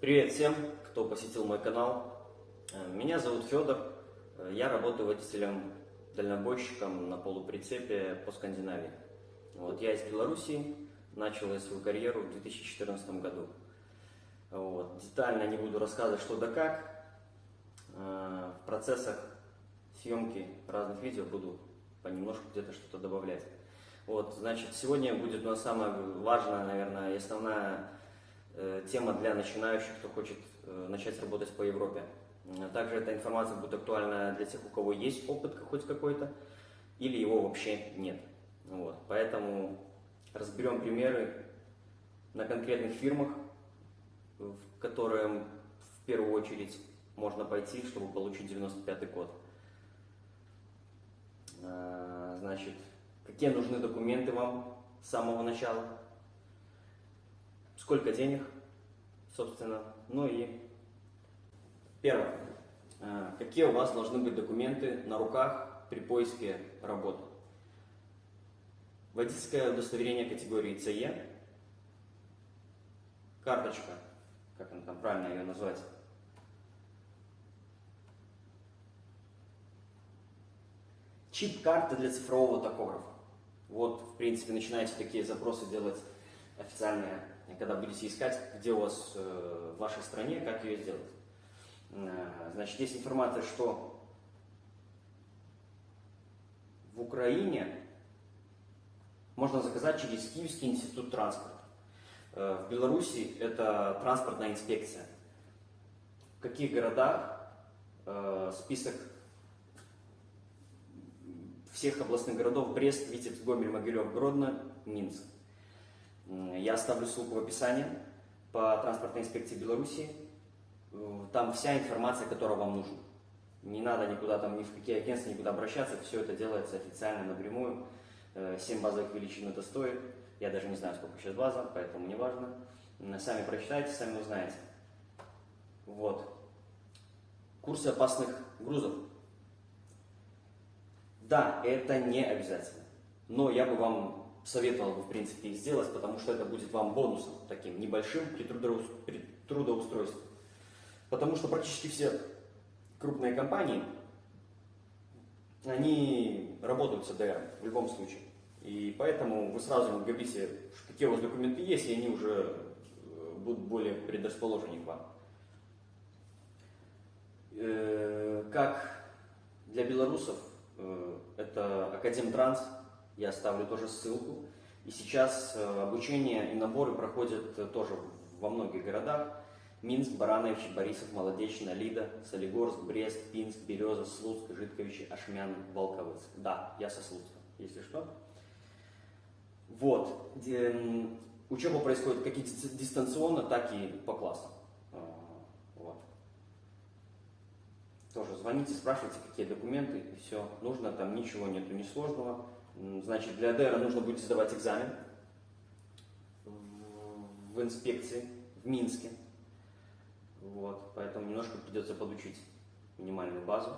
Привет всем, кто посетил мой канал. Меня зовут Федор. Я работаю водителем-дальнобойщиком на полуприцепе по Скандинавии. Я из Белоруссии, начал я свою карьеру в 2014 году. Детально не буду рассказывать, что да как. В процессах съемки разных видео буду понемножку где-то что-то добавлять. Сегодня будет у нас самая важная, наверное, и основная тема для начинающих, кто хочет начать работать по Европе. Также эта информация будет актуальна для тех, у кого есть опыт хоть какой-то, или его вообще нет. Поэтому разберем примеры на конкретных фирмах, в которые в первую очередь можно пойти, чтобы получить 95-й код. Какие нужны документы вам с самого начала? Сколько денег, собственно. Первое. Какие у вас должны быть документы на руках при поиске работы? Водительское удостоверение категории ЦЕ, карточка, как она там правильно ее назвать, чип-карта для цифрового такографа. В принципе, начинаете такие запросы делать официальные, когда будете искать, где у вас в вашей стране, как ее сделать. Есть информация, что в Украине можно заказать через Киевский институт транспорта. В Беларуси это транспортная инспекция. В каких городах список всех областных городов: Брест, Витебск, Гомель, Могилев, Гродно, Минск. Я оставлю ссылку в описании по транспортной инспекции Беларуси. Там вся информация, которая вам нужна. Не надо никуда ни в какие агентства, никуда обращаться. Все это делается официально, напрямую. 7 базовых величин это стоит. Я даже не знаю, сколько сейчас база, поэтому не важно. Сами прочитайте, сами узнаете. Курсы опасных грузов. Да, это не обязательно. Но я бы вам советовал в принципе их сделать, потому что это будет вам бонусом таким небольшим при трудоустройстве. Потому что практически все крупные компании, они работают с АДР в любом случае. И поэтому вы сразу им говорите, какие у вас документы есть, и они уже будут более предрасположены к вам. Как для белорусов, это Академтранс, я оставлю тоже ссылку. И сейчас обучение и наборы проходят тоже во многих городах. Минск, Барановичи, Борисов, Молодечина, Лида, Солигорск, Брест, Пинск, Береза, Слуцк, Житковичи, Ашмян, Волковыцк. Да, я со Слуцка, если что. Учеба происходит как и дистанционно, так и по классам. Тоже звоните, спрашивайте, какие документы, и все. Нужно, там ничего нету, ни сложного. Для АДР нужно будет сдавать экзамен в инспекции в Минске. Поэтому немножко придется подучить минимальную базу.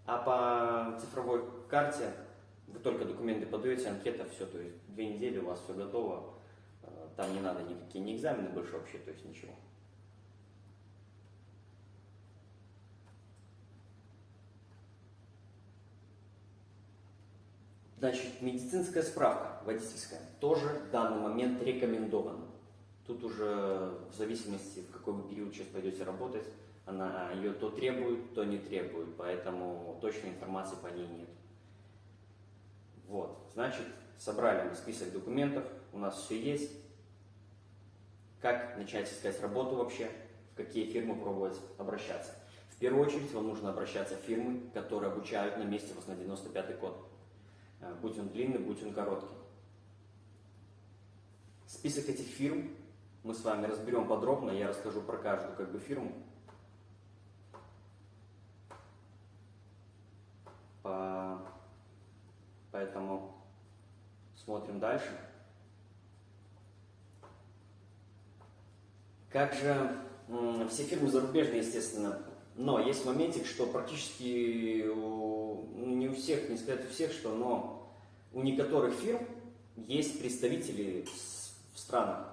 А по цифровой карте вы только документы подаете, анкета, все, то есть 2 недели у вас все готово. Там не надо никакие ни экзамены больше вообще, то есть ничего. Медицинская справка водительская тоже в данный момент рекомендована. Тут уже в зависимости, в какой вы период сейчас пойдете работать, она ее то требует, то не требует, поэтому точной информации по ней нет. Собрали мы список документов, у нас все есть. Как начать искать работу вообще, в какие фирмы пробовать обращаться? В первую очередь вам нужно обращаться в фирмы, которые обучают на месте вас на 95-й код. Будь он длинный, будь он короткий. Список этих фирм мы с вами разберем подробно, я расскажу про каждую фирму. Поэтому смотрим дальше. Как же все фирмы зарубежные, естественно, но есть моментик, что практически не у всех, не сказать у всех, но у некоторых фирм есть представители в странах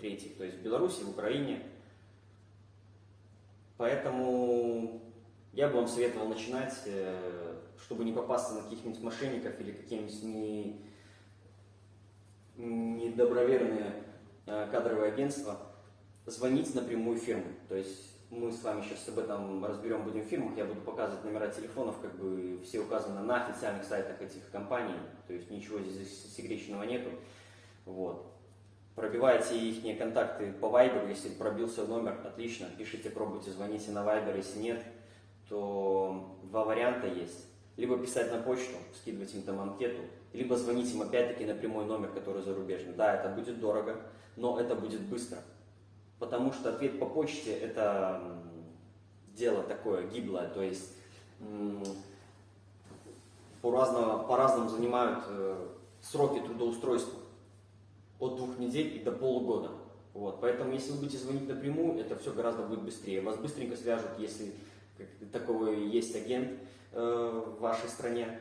третьих, то есть в Беларуси, в Украине. Поэтому я бы вам советовал начинать, чтобы не попасться на каких-нибудь мошенников или какие-нибудь недоброверные кадровые агентства, звонить напрямую фирмы. То есть мы с вами сейчас об этом разберем, будем в фирмах, я буду показывать номера телефонов, как бы все указаны на официальных сайтах этих компаний, то есть ничего здесь секретного нету. Вот. Пробивайте их контакты по Viber, если пробился номер, отлично, пишите, пробуйте, звоните на Viber, если нет, то два варианта есть. Либо писать на почту, скидывать им там анкету, либо звонить им опять-таки на прямой номер, который зарубежный. Да, это будет дорого, но это будет быстро. Потому что ответ по почте это дело такое гиблое, то есть по-разному занимают сроки трудоустройства от 2 недель и до полугода. Вот. Поэтому если вы будете звонить напрямую, это все гораздо будет быстрее. Вас быстренько свяжут, если такой есть агент в вашей стране,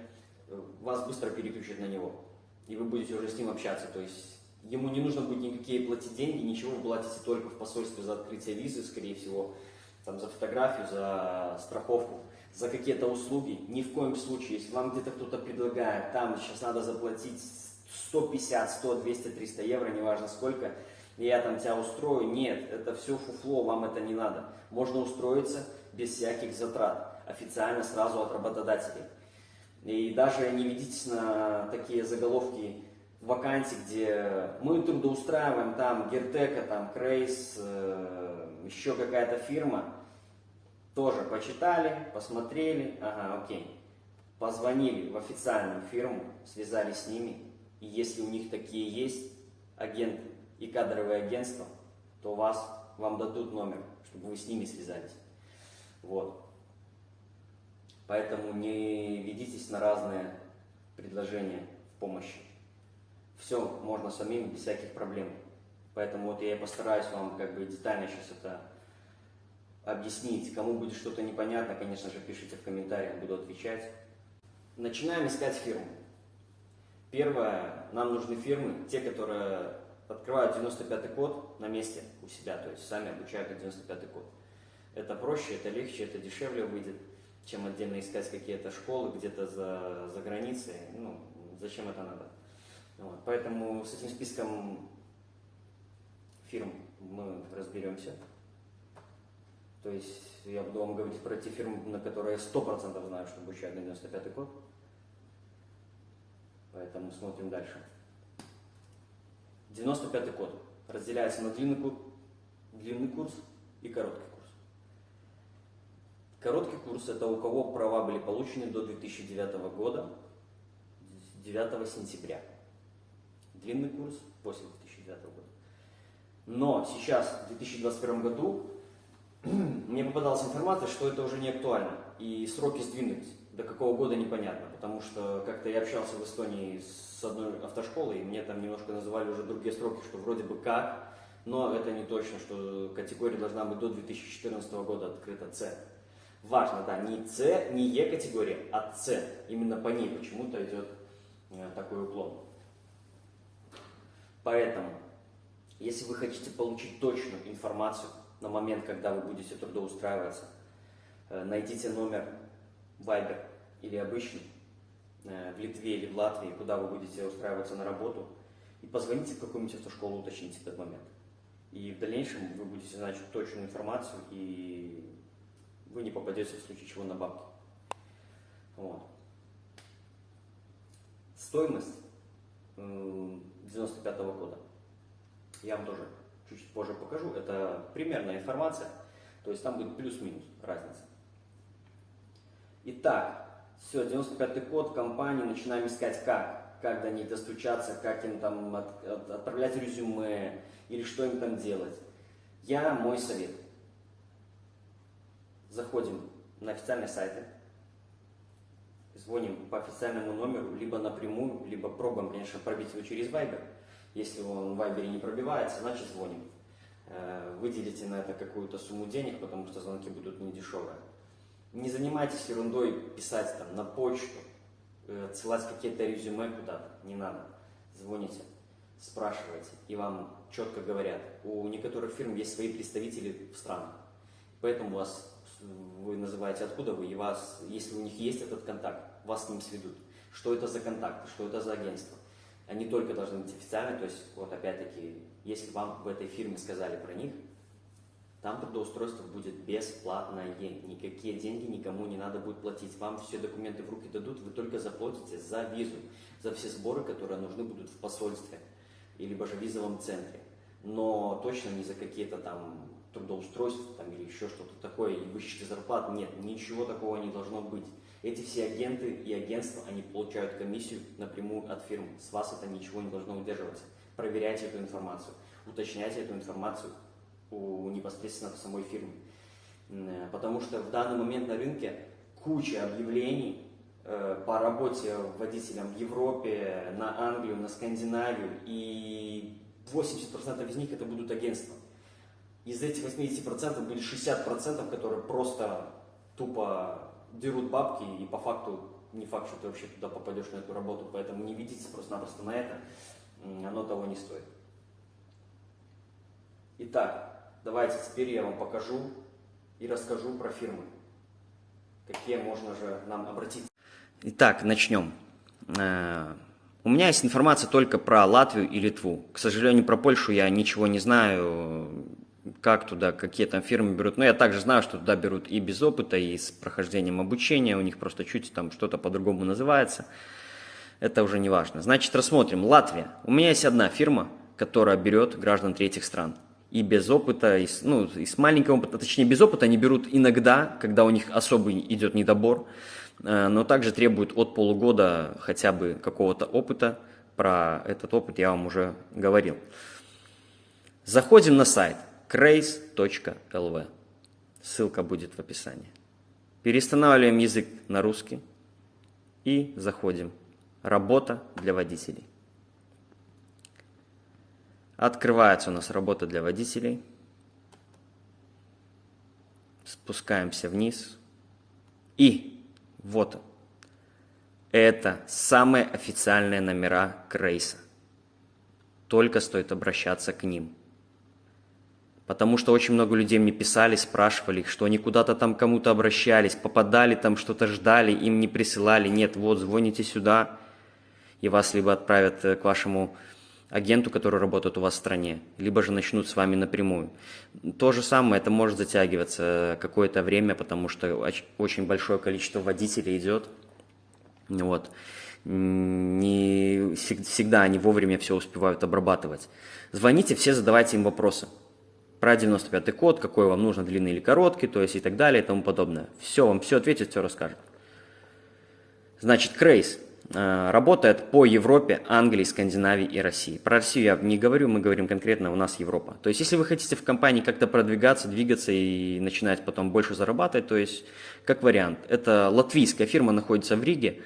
вас быстро переключат на него, и вы будете уже с ним общаться. То есть ему не нужно будет никакие платить деньги, ничего, вы платите только в посольстве за открытие визы, скорее всего, там, за фотографию, за страховку, за какие-то услуги. Ни в коем случае, если вам где-то кто-то предлагает, там сейчас надо заплатить 150, 100, 200, 300 евро, неважно сколько, и я там тебя устрою. Нет, это все фуфло, вам это не надо. Можно устроиться без всяких затрат, официально сразу от работодателей. И даже не ведитесь на такие заголовки вакансий, где мы трудоустраиваем там Гертека, там Крейс, еще какая-то фирма. Тоже почитали, посмотрели, ага, окей. Позвонили в официальную фирму, связались с ними. И если у них такие есть агенты и кадровые агентства, то вам дадут номер, чтобы вы с ними связались. Вот. Поэтому не ведитесь на разные предложения в помощи. Все можно самим, без всяких проблем. Поэтому вот я и постараюсь вам как бы детально сейчас это объяснить. Кому будет что-то непонятно, конечно же, пишите в комментариях, буду отвечать. Начинаем искать фирму. Первое, нам нужны фирмы, те, которые открывают 95-й код на месте у себя, то есть сами обучают на 95-й код. Это проще, это легче, это дешевле выйдет, чем отдельно искать какие-то школы где-то за границей. Ну, зачем это надо? Вот. Поэтому с этим списком фирм мы разберемся. То есть я буду вам говорить про те фирмы, на которые я 100% знаю, что обучают на 95-й код. Поэтому смотрим дальше. 95-й код разделяется на длинный курс и короткий курс. Короткий курс — это у кого права были получены до 2009 года, 9 сентября. Длинный курс после 2009 года. Но сейчас, в 2021 году, мне попадалась информация, что это уже не актуально. И сроки сдвинулись. До какого года непонятно. Потому что как-то я общался в Эстонии с одной автошколой, и мне там немножко называли уже другие сроки, что вроде бы как, но это не точно, что категория должна быть до 2014 года открыта С. Важно, да, не С, не Е категория, а С. Именно по ней почему-то идет такой уклон. Поэтому, если вы хотите получить точную информацию на момент, когда вы будете трудоустраиваться, найдите номер Viber или обычный в Литве или в Латвии, куда вы будете устраиваться на работу, и позвоните в какую-нибудь автошколу, уточните этот момент. И в дальнейшем вы будете знать точную информацию, и вы не попадете в случае чего на бабки. Вот. Стоимость 95-го года я вам тоже чуть позже покажу. Это примерная информация, то есть там будет плюс-минус разница. Итак, все, 95-й код, компании, начинаем искать как до них достучаться, как им там отправлять резюме или что им там делать. Мой совет. Заходим на официальные сайты, звоним по официальному номеру, либо напрямую, либо пробуем, конечно, пробить его через Viber. Если он в Viber не пробивается, значит звоним. Выделите на это какую-то сумму денег, потому что звонки будут недешевые. Не занимайтесь ерундой, писать там на почту, отсылать какие-то резюме куда-то, не надо. Звоните. спрашиваете, и вам четко говорят. У некоторых фирм есть свои представители в странах. Поэтому вы называете, откуда вы, и если у них есть этот контакт, вас с ним сведут. Что это за контакт, что это за агентство. Они только должны быть официальны, то есть, вот опять-таки, если вам в этой фирме сказали про них, там трудоустройство будет бесплатное. Никакие деньги никому не надо будет платить. Вам все документы в руки дадут, вы только заплатите за визу, за все сборы, которые нужны будут в посольстве, либо же в визовом центре. Но точно не за какие-то там трудоустройства там, или еще что-то такое, и высчеты зарплат. Нет, ничего такого не должно быть. Эти все агенты и агентства, они получают комиссию напрямую от фирм. С вас это ничего не должно удерживаться. Проверяйте эту информацию, уточняйте эту информацию у непосредственно самой фирмы. Потому что в данный момент на рынке куча объявлений по работе водителям в Европе, на Англию, на Скандинавию, и 80% из них это будут агентства. Из этих 80% будет 60%, которые просто тупо дерут бабки, и по факту не факт, что ты вообще туда попадешь на эту работу, поэтому не ведитесь просто-напросто на это, оно того не стоит. Итак, давайте теперь я вам покажу и расскажу про фирмы, какие можно же нам обратиться. Итак, начнем. У меня есть информация только про Латвию и Литву. К сожалению, про Польшу я ничего не знаю, как туда, какие там фирмы берут. Но я также знаю, что туда берут и без опыта, и с прохождением обучения. У них просто чуть там что-то по-другому называется. Это уже не важно. Значит, рассмотрим. Латвия. У меня есть одна фирма, которая берет граждан третьих стран. И без опыта, и с маленького опыта, точнее без опыта они берут иногда, когда у них особый идет недобор. Но также требуют от полугода хотя бы какого-то опыта. Про этот опыт я вам уже говорил. Заходим на сайт craze.lv. Ссылка будет в описании. Перестанавливаем язык на русский и заходим. Работа для водителей. Открывается у нас работа для водителей. Спускаемся вниз. И вот он. Это самые официальные номера Крейса. Только стоит обращаться к ним. Потому что очень много людей мне писали, спрашивали, что они куда-то там кому-то обращались, попадали там, что-то ждали, им не присылали. Нет, вот, звоните сюда, и вас либо отправят к вашему агенту, который работает у вас в стране, либо же начнут с вами напрямую. То же самое, это может затягиваться какое-то время, потому что очень большое количество водителей идет. Вот. Не всегда они вовремя все успевают обрабатывать. Звоните, все задавайте им вопросы. Про 95-й код, какой вам нужно, длинный или короткий, то есть и так далее и тому подобное. Все, вам все ответит, все расскажет. Значит, Крейс работает по Европе, Англии, Скандинавии и России. Про Россию я не говорю, мы говорим конкретно, у нас Европа. То есть, если вы хотите в компании как-то продвигаться, двигаться и начинать потом больше зарабатывать, то есть, как вариант, это латвийская фирма, находится в Риге.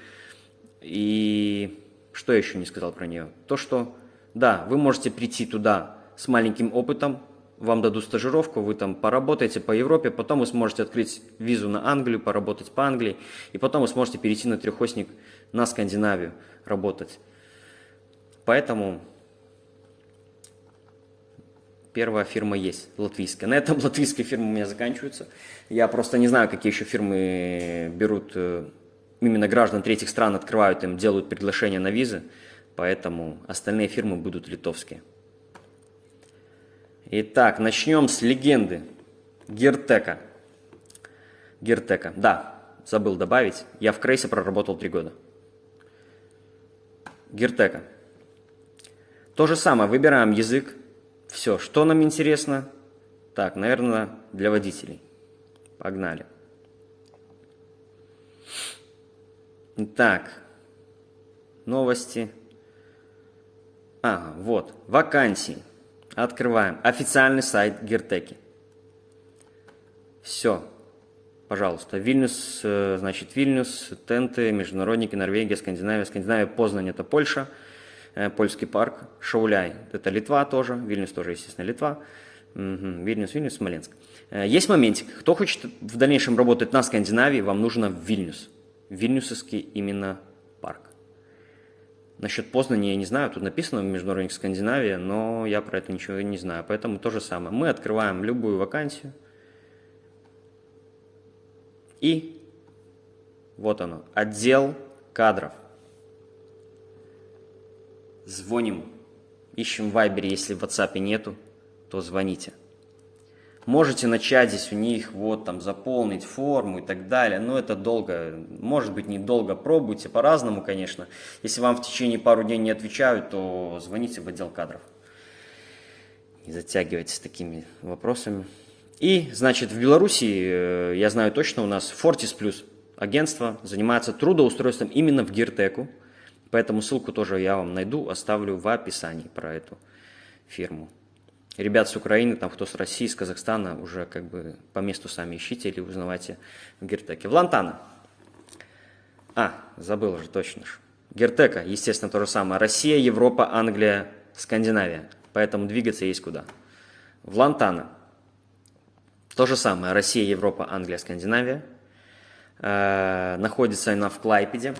И что я еще не сказал про нее? То, что, да, вы можете прийти туда с маленьким опытом, вам дадут стажировку, вы там поработаете по Европе, потом вы сможете открыть визу на Англию, поработать по Англии, и потом вы сможете перейти на трехосник на Скандинавию работать. Поэтому первая фирма есть, латвийская. На этом латвийские фирмы у меня заканчиваются. Я просто не знаю, какие еще фирмы берут именно граждан третьих стран, открывают им, делают приглашение на визы, поэтому остальные фирмы будут литовские. Итак, начнем с легенды Гиртека. Гиртека, да, забыл добавить, я в Крейсе проработал 3 года. Гиртека. То же самое, выбираем язык. Все, что нам интересно? Так, наверное, для водителей. Погнали. Так, новости. Ага, вот, вакансии. Открываем официальный сайт Гиртеки. Все, пожалуйста. Вильнюс, значит, Вильнюс, Тенты, Международники, Норвегия, Скандинавия. Скандинавия, Познань – это Польша. Польский парк. Шауляй – это Литва тоже. Вильнюс тоже, естественно, Литва. Вильнюс, Смоленск. Есть моментик. Кто хочет в дальнейшем работать на Скандинавии, вам нужно в Вильнюс. Вильнюсовский именно парк. Насчет Познани я не знаю, тут написано международник Скандинавия, но я про это ничего не знаю, поэтому то же самое. Мы открываем любую вакансию, и вот оно, отдел кадров. Звоним, ищем в Вайбере, если в WhatsApp нету, то звоните. Можете начать здесь у них, вот там, заполнить форму и так далее, но это долго, может быть, недолго, пробуйте по-разному, конечно. Если вам в течение пару дней не отвечают, то звоните в отдел кадров. Не затягивайтесь с такими вопросами. И, значит, в Беларуси, я знаю точно, у нас Fortis Plus агентство занимается трудоустройством именно в Гиртеку, поэтому ссылку тоже я вам найду, оставлю в описании про эту фирму. Ребят с Украины, там кто с России, с Казахстана, уже как бы по месту сами ищите или узнавайте в Гиртеке. В Лантана. Забыл уже точно. Гиртека, естественно, то же самое. Россия, Европа, Англия, Скандинавия. Поэтому двигаться есть куда. В Лантана. То же самое. Россия, Европа, Англия, Скандинавия. Находится она в Клайпеде.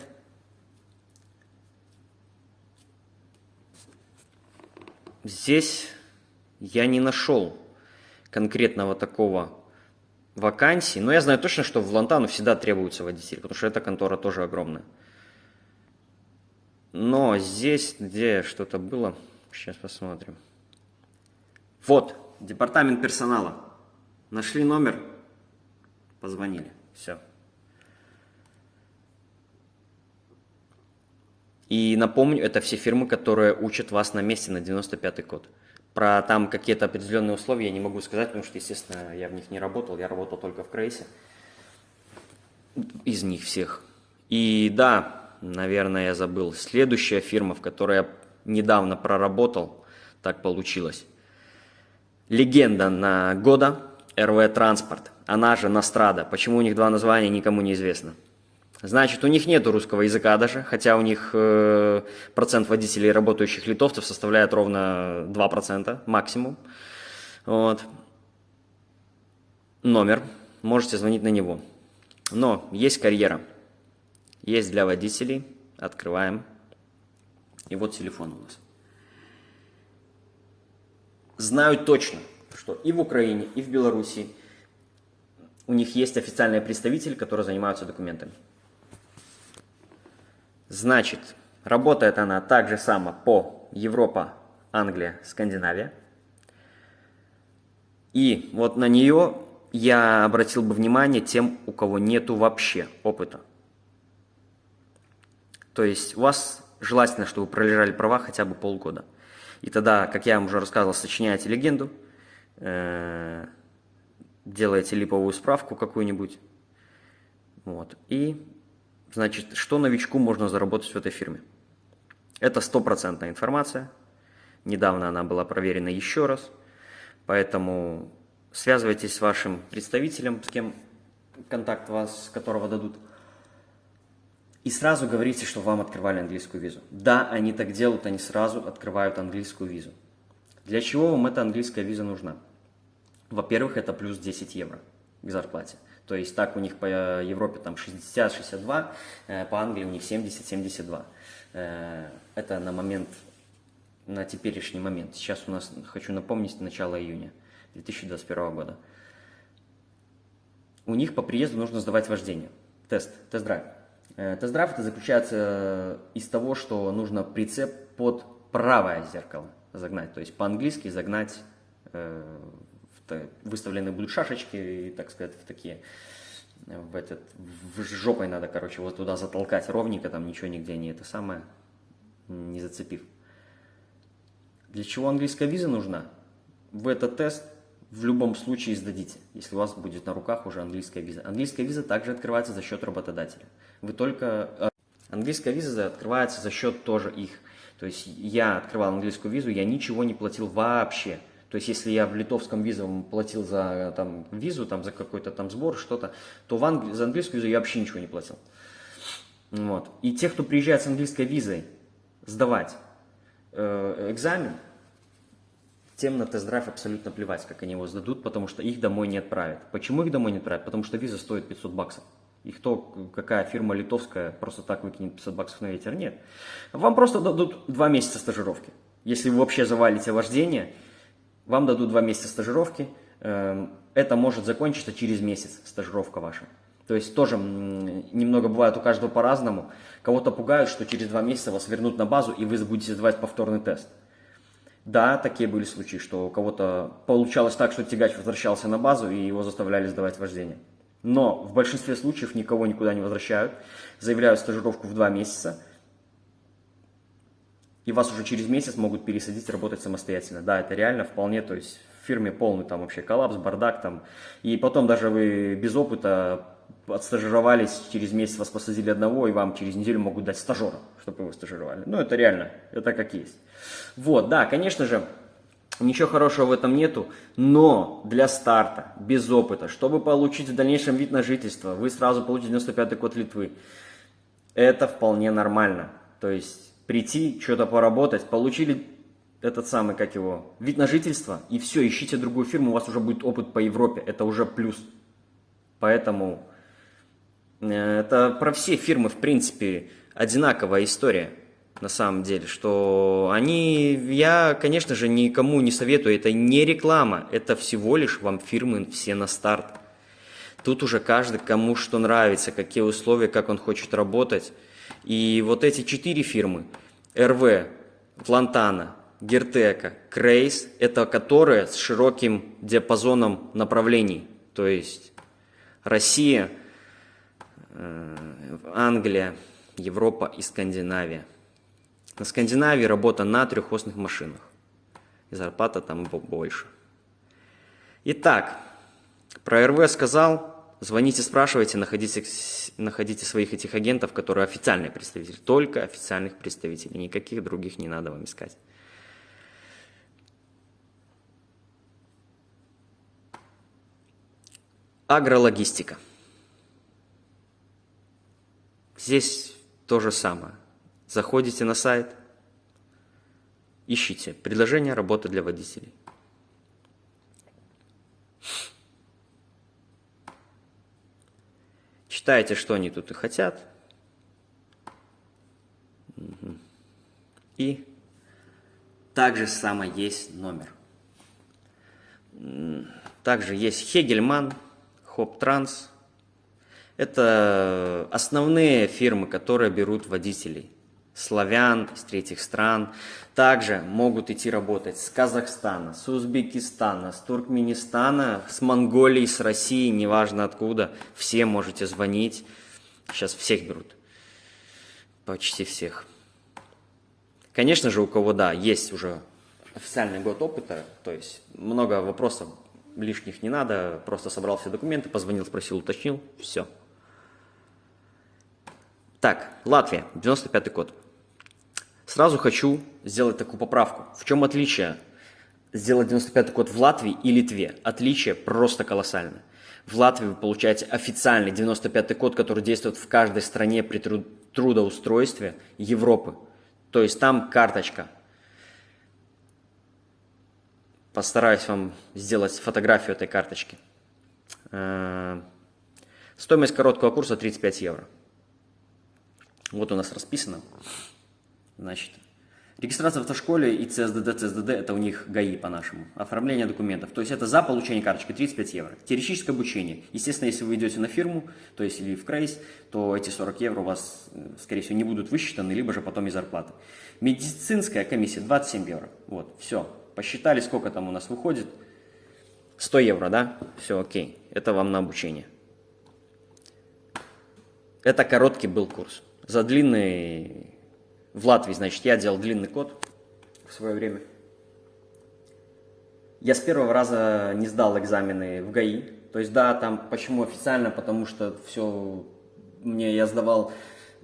Здесь я не нашел конкретного такого вакансии, но я знаю точно, что в Лантану всегда требуются водители, потому что эта контора тоже огромная. Но здесь, где что-то было, сейчас посмотрим. Вот, департамент персонала. Нашли номер, позвонили, все. И напомню, это все фирмы, которые учат вас на месте на 95-й код. Про там какие-то определенные условия я не могу сказать, потому что, естественно, я в них не работал, я работал только в Крейсе. Из них всех. И да, наверное, я забыл. Следующая фирма, в которой я недавно проработал, так получилось. Легенда на года, РВ Транспорт, она же Настрада. Почему у них два названия, никому не известно. Значит, у них нет русского языка даже, хотя у них процент водителей, работающих литовцев, составляет ровно 2% максимум. Вот. Номер, можете звонить на него. Но есть карьера, есть для водителей, открываем. И вот телефон у нас. Знаю точно, что и в Украине, и в Беларуси у них есть официальные представители, которые занимаются документами. Значит, работает она так же само по Европа, Англия, Скандинавия. И вот на нее я обратил бы внимание тем, у кого нету вообще опыта. То есть у вас желательно, чтобы вы пролежали права хотя бы полгода. И тогда, как я вам уже рассказывал, сочиняете легенду, делаете липовую справку какую-нибудь. Вот, и... Значит, что новичку можно заработать в этой фирме? Это стопроцентная информация. Недавно она была проверена еще раз. Поэтому связывайтесь с вашим представителем, с кем контакт вас, которого дадут. И сразу говорите, что вам открывали английскую визу. Да, они так делают, они сразу открывают английскую визу. Для чего вам эта английская виза нужна? Во-первых, это плюс 10 евро к зарплате. То есть так у них по Европе там 60-62, по Англии у них 70-72. Это на теперешний момент. Сейчас у нас, хочу напомнить, начало июня 2021 года. У них по приезду нужно сдавать вождение, тест-драйв. Тест-драйв это заключается из того, что нужно прицеп под правое зеркало загнать. То есть по-английски загнать... выставлены будут шашечки, и, так сказать, в такие, в жопой надо, короче, вот туда затолкать ровненько, там ничего нигде не это самое, не зацепив. Для чего английская виза нужна? Вы этот тест в любом случае сдадите, если у вас будет на руках уже английская виза. Английская виза также открывается за счет работодателя. Английская виза открывается за счет тоже их. То есть я открывал английскую визу, я ничего не платил вообще. То есть, если я в литовском визовом платил за там, визу, там, за какой-то там сбор, что-то, то за английскую визу я вообще ничего не платил. Вот. И те, кто приезжает с английской визой сдавать экзамен, тем на тест-драйв абсолютно плевать, как они его сдадут, потому что их домой не отправят. Почему их домой не отправят? Потому что виза стоит 500 баксов. И какая фирма литовская просто так выкинет 500 баксов на ветер? Нет. Вам просто дадут 2 месяца стажировки. Если вы вообще завалите вождение, вам дадут 2 месяца стажировки. Это может закончиться через месяц, стажировка ваша. То есть тоже немного бывает у каждого по-разному. Кого-то пугают, что через 2 месяца вас вернут на базу, и вы будете сдавать повторный тест. Да, такие были случаи, что у кого-то получалось так, что тягач возвращался на базу, и его заставляли сдавать вождение. Но в большинстве случаев никого никуда не возвращают, заявляют стажировку в 2 месяца, и вас уже через месяц могут пересадить работать самостоятельно. Да, это реально вполне, то есть в фирме полный там вообще коллапс, бардак там. И потом даже вы без опыта отстажировались, через месяц вас посадили одного, и вам через неделю могут дать стажера, чтобы вы стажировали. Ну, это реально, это как есть. Вот, да, конечно же, ничего хорошего в этом нету, но для старта, без опыта, чтобы получить в дальнейшем вид на жительство, вы сразу получите 95-й код Литвы. Это вполне нормально. То есть прийти, что-то поработать, получили этот самый, вид на жительство, и все, ищите другую фирму, у вас уже будет опыт по Европе, это уже плюс. Поэтому это про все фирмы, в принципе, одинаковая история. На самом деле, что я, конечно же, никому не советую, это не реклама, это всего лишь вам фирмы все на старт. Тут уже каждый, кому что нравится, какие условия, как он хочет работать. И вот эти 4 фирмы, РВ, Плантана, Гертека, Крейс, это которые с широким диапазоном направлений, то есть Россия, Англия, Европа и Скандинавия. На Скандинавии работа на 3-осных машинах. И зарплата там больше. Итак, про РВ сказал. Звоните, спрашивайте, находите своих этих агентов, которые официальные представители. Только официальных представителей. Никаких других не надо вам искать. Агрологистика. Здесь то же самое. Заходите на сайт, ищите предложение работы для водителей. Читайте, что они тут и хотят. И также самое есть номер. Также есть Хегельман, Хоптранс. Это основные фирмы, которые берут водителей. Славян из 3-х стран. Также могут идти работать с Казахстана, с Узбекистана, с Туркменистана, с Монголии, с России, неважно откуда. Все можете звонить. Сейчас всех берут. Почти всех. Конечно же, у кого, да, есть уже официальный год опыта, то есть много вопросов лишних не надо, просто собрал все документы, позвонил, спросил, уточнил, все. Так, Латвия, 95-й код. Сразу хочу сделать такую поправку. В чем отличие сделать 95-й код в Латвии и Литве? Отличие просто колоссальное. В Латвии вы получаете официальный 95-й код, который действует в каждой стране при трудоустройстве Европы. То есть там карточка. Постараюсь вам сделать фотографию этой карточки. Стоимость короткого курса 35 евро. Вот у нас расписано. Значит, регистрация в автошколе и ЦСДД это у них ГАИ по-нашему. Оформление документов. То есть это за получение карточки 35 евро. Теоретическое обучение. Естественно, если вы идете на фирму, то есть или в Крейс, то эти 40 евро у вас, скорее всего, не будут высчитаны, либо же потом из зарплаты. Медицинская комиссия 27 евро. Вот, все. Посчитали, сколько там у нас выходит. 100 евро, да? Все, окей. Это вам на обучение. Это короткий был курс. За длинный... В Латвии, значит, я делал длинный код в свое время. Я с первого раза не сдал экзамены в ГАИ. То есть, да, там, почему официально? Потому что все... Я сдавал...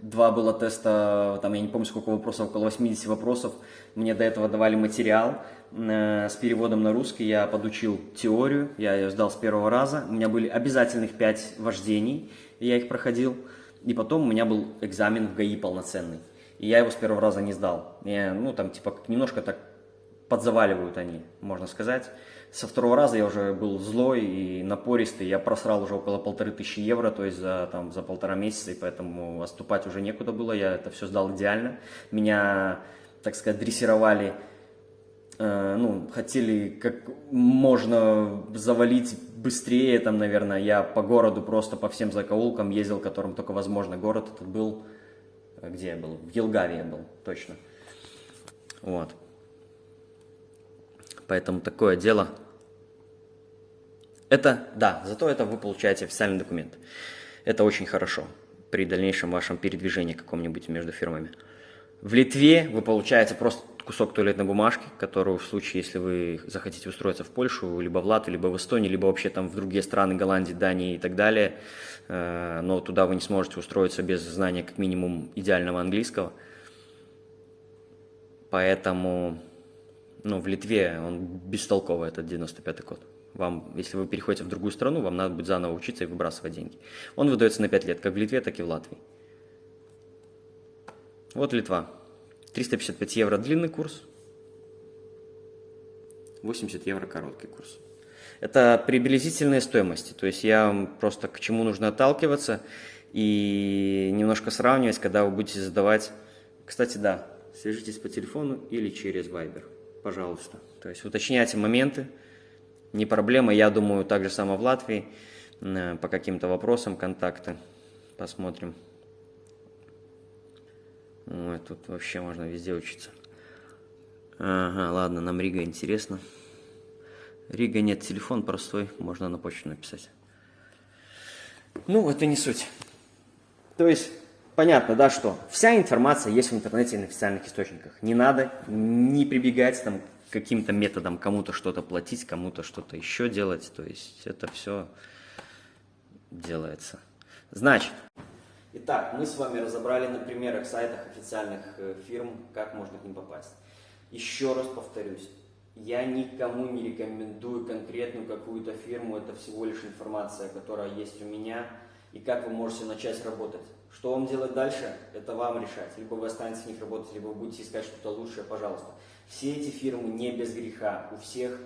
2 было теста, там, я не помню, сколько вопросов, около 80 вопросов. Мне до этого давали материал с переводом на русский. Я подучил теорию, я ее сдал с первого раза. У меня были обязательных 5 вождений, я их проходил. И потом у меня был экзамен в ГАИ полноценный. И я его с первого раза не сдал. Я, ну, там, типа, немножко так подзаваливают они, можно сказать. Со второго раза я уже был злой и напористый, я просрал уже около 1500 евро, то есть за 1,5 месяца, и поэтому отступать уже некуда было, я это все сдал идеально. Меня, так сказать, дрессировали, хотели как можно завалить быстрее, там, наверное, я по городу просто по всем закоулкам ездил, которым только возможно. Город этот был, где я был? В Елгаве я был, точно. Вот. Поэтому такое дело. Это, да, зато это вы получаете официальный документ. Это очень хорошо при дальнейшем вашем передвижении каком-нибудь между фирмами. В Литве вы получаете просто кусок туалетной бумажки, которую в случае, если вы захотите устроиться в Польшу, либо в Латвию, либо в Эстонию, либо вообще там в другие страны, Голландии, Дании и так далее, но туда вы не сможете устроиться без знания как минимум идеального английского. Поэтому, в Литве он бестолковый, этот 95-й код. Вам, если вы переходите в другую страну, вам надо будет заново учиться и выбрасывать деньги. Он выдается на 5 лет, как в Литве, так и в Латвии. Вот Литва. 355 евро длинный курс, 80 евро короткий курс. Это приблизительные стоимости, то есть я вам просто к чему нужно отталкиваться и немножко сравнивать, когда вы будете задавать. Кстати, да, свяжитесь по телефону или через Viber, пожалуйста. То есть уточняйте моменты, не проблема, я думаю, так же само в Латвии, по каким-то вопросам контакты, посмотрим. Ой, тут вообще можно везде учиться. Ага, ладно, нам Рига интересно. Рига нет, телефон простой, можно на почту написать. Это не суть. То есть, понятно, да, что вся информация есть в интернете и на официальных источниках. Не надо не прибегать там, к каким-то методам, кому-то что-то платить, кому-то что-то еще делать. То есть, это все делается. Значит, итак, мы с вами разобрали на примерах сайтах официальных фирм, как можно к ним попасть. Еще раз повторюсь, я никому не рекомендую конкретную какую-то фирму, это всего лишь информация, которая есть у меня, и как вы можете начать работать. Что вам делать дальше, это вам решать. Либо вы останетесь в них работать, либо вы будете искать что-то лучшее, пожалуйста. Все эти фирмы не без греха, у всех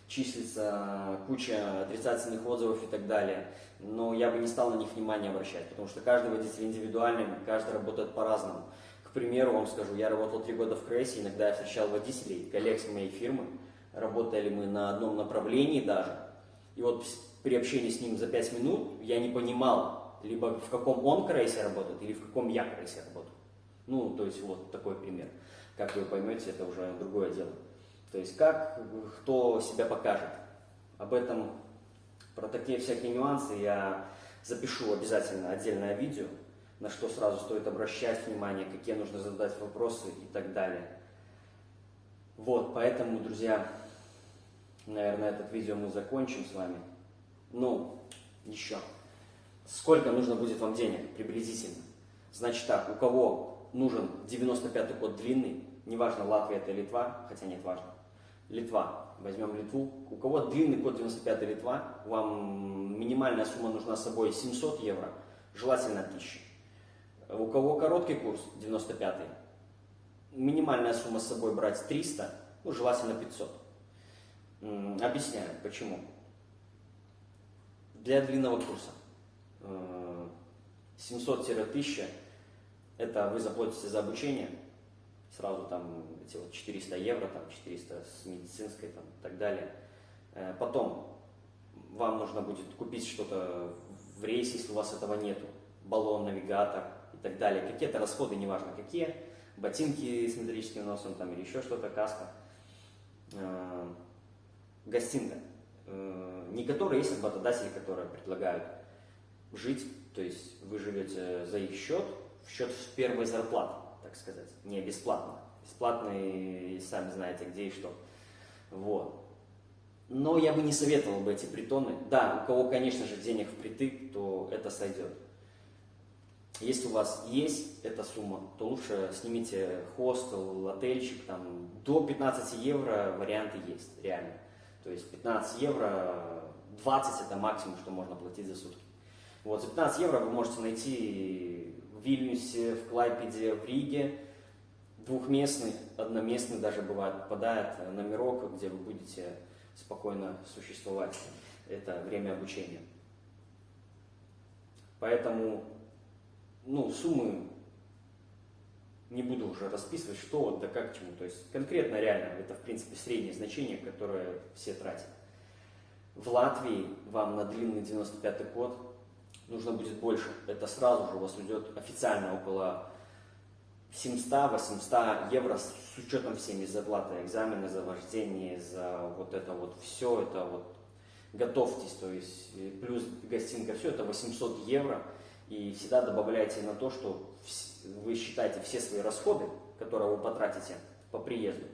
числится куча отрицательных отзывов и так далее. Но я бы не стал на них внимание обращать, потому что каждый водитель индивидуальный, каждый работает по-разному. К примеру, вам скажу, я работал 3 года в Крейсе, иногда я встречал водителей, коллег с моей фирмы, работали мы на одном направлении даже, и вот при общении с ним за 5 минут я не понимал, либо в каком он Крейсе работает, или в каком я Крейсе работаю. То есть вот такой пример. Как вы поймете, это уже другое дело. То есть как кто себя покажет. Об этом, про такие всякие нюансы я запишу обязательно отдельное видео, на что сразу стоит обращать внимание, какие нужно задать вопросы и так далее. Вот, поэтому, друзья, наверное, этот видео мы закончим с вами. Еще. Сколько нужно будет вам денег приблизительно? Значит так, у кого нужен 95-й код длинный, неважно, Латвия это Литва, хотя нет, важно. Литва. Возьмем Литву. У кого длинный код 95 Литва, вам минимальная сумма нужна с собой 700 евро, желательно 1000. У кого короткий курс 95, минимальная сумма с собой брать 300, желательно 500. Объясняю, почему. Для длинного курса 700-1000 это вы заплатите за обучение. Сразу там эти 400 евро, 400 с медицинской и так далее. Потом вам нужно будет купить что-то в рейсе, если у вас этого нету. Баллон, навигатор и так далее. Какие-то расходы, неважно какие. Ботинки с металлическим носом или еще что-то, каска. Гостинка. Некоторые есть работодатели, которые предлагают жить, то есть вы живете за их счет, в счет первой зарплаты, так сказать, не бесплатно. Бесплатные, сами знаете, где и что. Вот. Но я бы не советовал бы эти притоны. Да, у кого, конечно же, денег впритык, то это сойдет. Если у вас есть эта сумма, то лучше снимите хостел, отельчик, до 15 евро варианты есть, реально. То есть 15 евро, 20 это максимум, что можно платить за сутки. Вот, за 15 евро вы можете найти в Вильнюсе, в Клайпеде, в Риге двухместный, одноместный даже бывает попадает номерок, где вы будете спокойно существовать. Это время обучения. Поэтому, ну, суммы не буду уже расписывать, что вот, да как, к чему. То есть конкретно реально, это в принципе среднее значение, которое все тратят. В Латвии вам на длинный 95-й код нужно будет больше. Это сразу же у вас уйдет официально около 700-800 евро с учетом всеми заплаты экзамена, за вождение, за вот это вот все, это вот готовьтесь, то есть плюс гостинка, все это 800 евро. И всегда добавляйте на то, что вы считаете все свои расходы, которые вы потратите по приезду.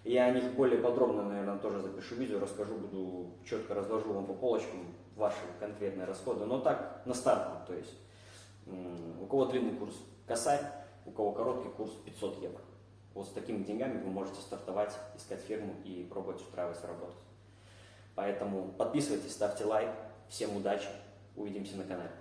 Я о них более подробно, наверное, тоже запишу видео, расскажу, буду четко разложу вам по полочкам ваши конкретные расходы. Но так, на старт, то есть у кого длинный курс косарь, у кого короткий курс 500 евро. Вот с такими деньгами вы можете стартовать, искать фирму и пробовать устраиваться работать. Поэтому подписывайтесь, ставьте лайк. Всем удачи, увидимся на канале.